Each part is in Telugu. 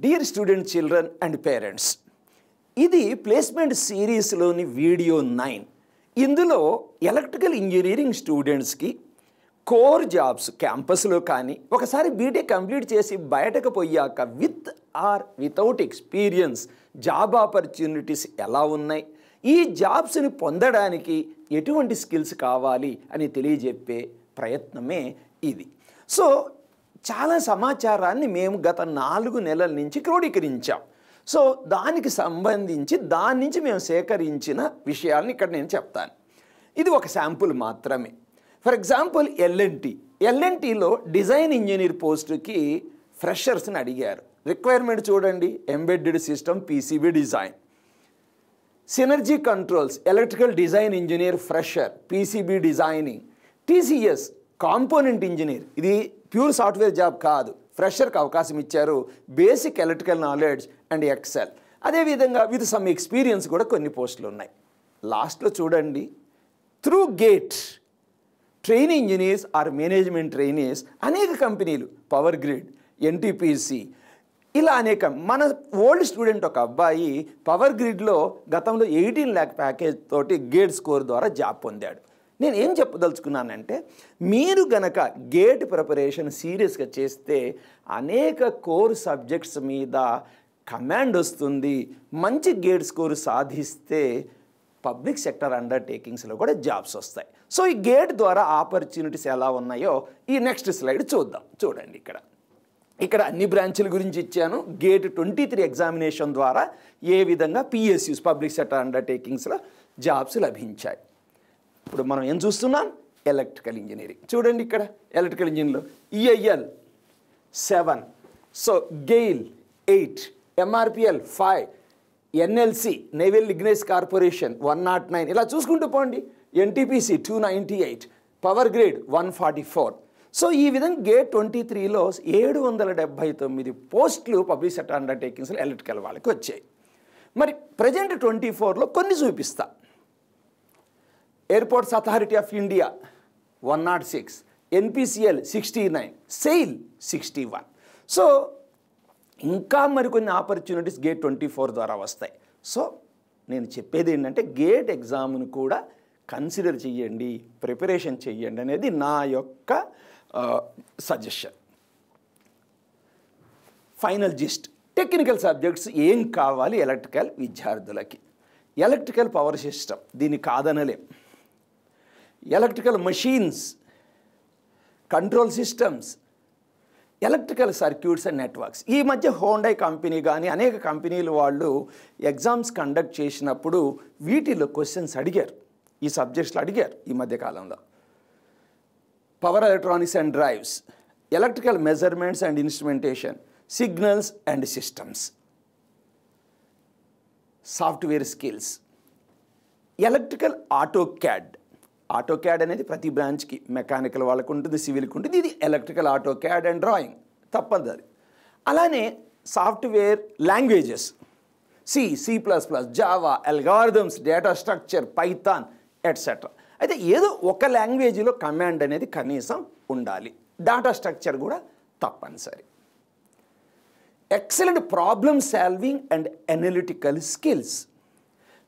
Dear student children and parents, ఇది ప్లేస్మెంట్ సిరీస్లోని వీడియో 9. ఇందులో ఎలక్ట్రికల్ ఇంజనీరింగ్ స్టూడెంట్స్కి కోర్ జాబ్స్ క్యాంపస్లో కానీ ఒకసారి బీటెక్ కంప్లీట్ చేసి బయటకు పోయాక with or without experience job opportunities ఎలా ఉన్నాయి, ఈ జాబ్స్ని పొందడానికి ఎటువంటి స్కిల్స్ కావాలి అని తెలియజెప్పే ప్రయత్నమే ఇది. సో చాలా సమాచారాన్ని మేము గత 4 నెలల నుంచి క్రోడీకరించాం. సో దానికి సంబంధించి దాని నుంచి మేము సేకరించిన విషయాలను ఇక్కడ నేను చెప్తాను. ఇది ఒక శాంపుల్ మాత్రమే. ఫర్ ఎగ్జాంపుల్ ఎల్ఎన్టీలో డిజైన్ ఇంజనీర్ పోస్టుకి ఫ్రెషర్స్ని అడిగారు. రిక్వైర్మెంట్ చూడండి, embedded system PCB design. Synergy Controls electrical design engineer fresher PCB designing. TCS component engineer, ఇది ప్యూర్ సాఫ్ట్వేర్ జాబ్ కాదు, ఫ్రెషర్కి అవకాశం ఇచ్చారు. Basic electrical knowledge and Excel. అదేవిధంగా విత్ సమ్ ఎక్స్పీరియన్స్ కూడా కొన్ని పోస్టులు ఉన్నాయి. లాస్ట్లో చూడండి, through GATE training engineers or management trainees అనేక కంపెనీలు, పవర్ గ్రిడ్, ఎన్టీపీసీ, ఇలా అనేక. మన ఓల్డ్ స్టూడెంట్ ఒక అబ్బాయి పవర్ గ్రిడ్లో గతంలో 18 lakh ప్యాకేజ్ తోటి గేట్ స్కోర్ ద్వారా జాబ్ పొందాడు. నేను ఏం చెప్పదలుచుకున్నానంటే, మీరు గనక గేట్ ప్రిపరేషన్ సీరియస్గా చేస్తే అనేక కోర్ సబ్జెక్ట్స్ మీద కమాండ్ వస్తుంది. మంచి గేట్ స్కోర్ సాధిస్తే పబ్లిక్ సెక్టర్ అండర్టేకింగ్స్లో కూడా జాబ్స్ వస్తాయి. సో ఈ గేట్ ద్వారా ఆపర్చునిటీస్ ఎలా ఉన్నాయో ఈ నెక్స్ట్ స్లైడ్ చూద్దాం. చూడండి, ఇక్కడ అన్ని బ్రాంచ్ల గురించి ఇచ్చాను. గేట్ 23 ఎగ్జామినేషన్ ద్వారా ఏ విధంగా పిఎస్యూస్ పబ్లిక్ సెక్టర్ అండర్టేకింగ్స్లో జాబ్స్ లభించాయి. ఇప్పుడు మనం ఏం చూస్తున్నాం, ఎలక్ట్రికల్ ఇంజనీరింగ్. చూడండి, ఇక్కడ ఎలక్ట్రికల్ ఇంజనీరింగ్లో ఈఐఎల్ 7, సో గెయిల్ 8, ఎంఆర్పిఎల్ 5, ఎన్ఎల్సి నేవల్ ఇగ్నైస్ కార్పొరేషన్ 109, ఇలా చూసుకుంటూ పోండి. NTPC 298, power grid 144. సో ఈ విధంగా గేట్ 23లో 779 పోస్టులు పబ్లిక్ సెక్టర్ అండర్టేకింగ్స్లో ఎలక్ట్రికల్ వాళ్ళకి వచ్చాయి. మరి ప్రజెంట్ 24లో కొన్ని చూపిస్తా. Airports authority of India 106, NPCL 69, SAIL 61. So ఇంకా మరికొన్ని ఆపర్చునిటీస్ గేట్ 24 ద్వారా వస్తాయి. సో నేను చెప్పేది ఏంటంటే, గేట్ ఎగ్జామ్ను కూడా కన్సిడర్ చెయ్యండి, ప్రిపరేషన్ చెయ్యండి అనేది నా యొక్క suggestion. Final gist, technical subjects ఏం కావాలి ఎలక్ట్రికల్ విద్యార్థులకి. ఎలక్ట్రికల్ పవర్ సిస్టమ్, దీన్ని కాదనలేం. Electrical machines, control systems, electrical circuits and networks. ఈ మధ్య హోండై కంపెనీ కానీ అనేక కంపెనీలు వాళ్ళు ఎగ్జామ్స్ కండక్ట్ చేసినప్పుడు వీటిలో క్వశ్చన్స్ అడిగారు, ఈ సబ్జెక్ట్స్లో అడిగారు ఈ మధ్యకాలంలో. Power electronics and drives, electrical measurements and instrumentation, signals and systems, software skills, electrical AutoCAD అనేది ప్రతి బ్రాంచ్కి, మెకానికల్ వాళ్ళకు ఉంటుంది, సివిల్కి ఉంటుంది. ఇది ఎలక్ట్రికల్ ఆటోక్యాడ్ అండ్ డ్రాయింగ్ తప్పదు అది. అలానే software languages, C++, Java, algorithms, data structure, Python etcetera. అయితే ఏదో ఒక లాంగ్వేజ్లో కమాండ్ అనేది కనీసం ఉండాలి. డేటా స్ట్రక్చర్ కూడా తప్పనిసరి. Excellent problem solving and analytical skills,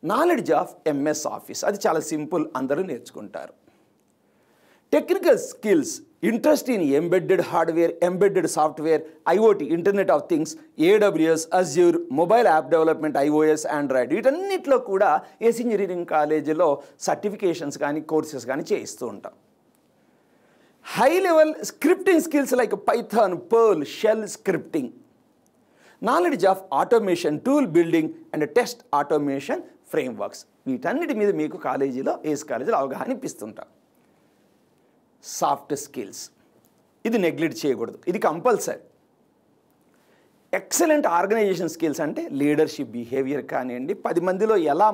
knowledge of MS Office, అది చాలా సింపుల్, అందరూ నేర్చుకుంటారు. Technical skills, interest in embedded hardware, embedded software, IoT, internet of things, AWS, Azure, mobile app development, iOS, Android, వీటన్నిటిలో కూడా ఏసీ ఇంజనీరింగ్ కాలేజీలో సర్టిఫికేషన్స్ కానీ కోర్సెస్ కానీ చేయిస్తూ ఉంటాం. High level scripting skills like Python, Perl, shell scripting, knowledge of automation, tool building and test automation frameworks, వీటన్నిటి మీద మీకు కాలేజీలో ఏసీ కాలేజీలో అవగాహన ఇప్పిస్తుంటాం. సాఫ్ట్ స్కిల్స్, ఇది నెగ్లెక్ట్ చేయకూడదు, ఇది కంపల్సరీ. ఎక్సలెంట్ ఆర్గనైజేషన్ స్కిల్స్ అంటే లీడర్షిప్ బిహేవియర్ కానివ్వండి, 10 మందిలో ఎలా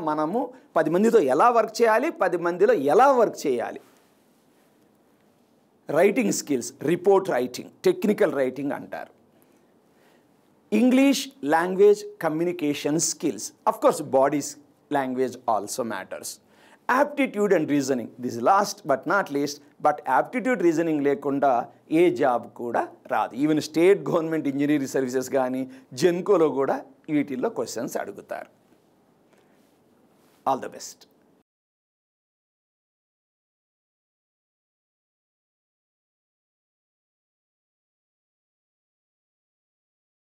10 మందితో ఎలా వర్క్ చేయాలి, 10 మందిలో ఎలా వర్క్ చేయాలి. Writing skills, report writing, technical writing అంటారు. English language communication skills, of course bodies language also matters. Aptitude and reasoning, this last but not least, but aptitude reasoning లేకుండా ఏ జాబ్ కూడా రాదు. Even state government engineering services కానీ జెన్కోలో కూడా వీటిల్లో క్వశ్చన్స్ అడుగుతారు. All the best.